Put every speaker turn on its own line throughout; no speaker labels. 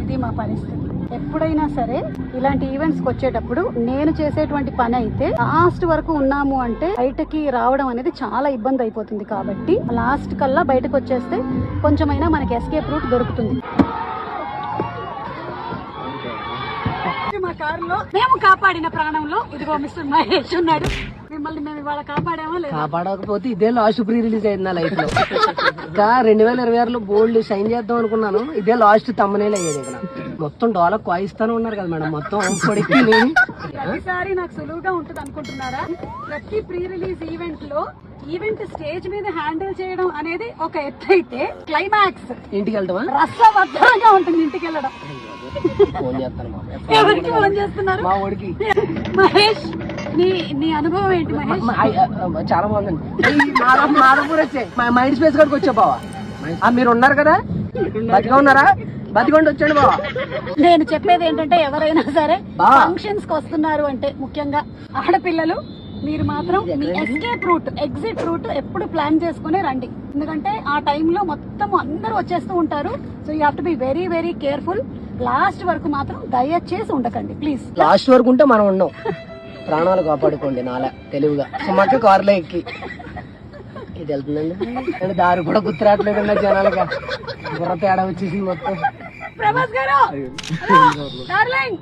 ఇది మా పరిస్థితి. ఎప్పుడైనా సరే ఇలాంటి ఈవెంట్స్ కి వచ్చేటప్పుడు నేను చేసేటువంటి పని అయితే లాస్ట్ వరకు ఉన్నాము అంటే బయటకి రావడం అనేది చాలా ఇబ్బంది అయిపోతుంది. కాబట్టి లాస్ట్ కల్లా బయటకు వచ్చేస్తే కొంచెమైనా మనకి ఎస్కేప్ రూట్ దొరుకుతుంది. మా కారులో మేము కాపాడిన ప్రాణంలో ఇదిగో మిస్టర్ మహేష్ ఉన్నాడు. మిమ్మల్ని మేము ఇవాళ కాపాడామో లేదు.
కాపాడకపోతే ఇదే లాస్ట్ ప్రీ రిలీజ్ అయింది నా లైఫ్ లో. ఇంకా 2026లో బోల్డ్ షైన్ చేద్దాం అనుకున్నాను. ఇదే లాస్ట్ తమ్మనేలు అయ్యేది. ఇక్కడ మొత్తం డోలకు వాయిస్తానే ఉన్నారు కదా మేడం. మొత్తం పొడికి
ప్రతిసారి నాకు సులువుగా ఉంటుంది అనుకుంటున్నారా? ప్రతి ప్రీ రిలీజ్ ఈవెంట్ స్టేజ్ మీద హ్యాండిల్ చేయడం అనేది ఒక ఎత్తు అయితే క్లైమాక్స్
ఇంటికి వెళ్తామా
రసవత్తరంగా ఉంటుంది. ఇంటికి వెళ్ళడం
ఫోన్ చేస్తాను
ఎవరికి ఫోన్ చేస్తున్నారు?
మా ఊడికి.
మహేష్ నీ అనుభవం ఏంటి మహేష్?
చాలా బాగుందండి. మాధవపూర్ వచ్చే మైండ్ స్పేస్ కాడికి వచ్చా బావా. మీరు ఉన్నారు కదా, బతిగా ఉన్నారా? బతికొండి వచ్చాడు బావా.
నేను చెప్పేది ఏంటంటే ఎవరైనా సరే ఫంక్షన్స్ కి వస్తున్నారు అంటే ముఖ్యంగా ఆడపిల్లలు మీరు మాత్రం మీ ఎస్కేప్ రూట్ ఎగ్జిట్ రూట్ ఎప్పుడు ప్లాన్ చేసుకునే రండి. ఎందుకంటే ఆ టైంలో మొత్తం అందరూ వచ్చేస్తూ ఉంటారు. So you have to be very very careful. Last వరకు మాత్రం దయచేసి ఉండకండి ప్లీజ్.
లాస్ట్ వరకు ఉంటే మనం ఉన్నాం. ప్రాణాలు కాపాడుకోండి నాలా తెలివిగా. సుమక్క కారులో ఎక్కి ఇది వెళ్తుందండి. దారి కూడా గుర్తురాట్లేదు జనాలుగా. బుర్ర తేడా వచ్చేసింది మొత్తం.
ప్రభాస్ గారు డార్లింగ్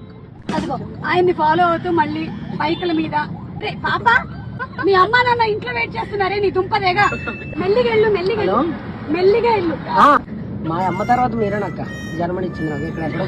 అదిగో ఆయన్ని ఫాలో అవుతూ మళ్ళీ బైకుల మీద. పాప మీ అమ్మ నాన్న ఇంట్లో వెయిట్ చేస్తున్నారే, నీ దుంపదేగా. మెల్లిగా వెళ్ళు మెల్లిగా వెళ్ళు.
మా అమ్మ తర్వాత మీరేనక్క జన్మనిచ్చింది నాకు. ఇక్కడ ఎక్కడో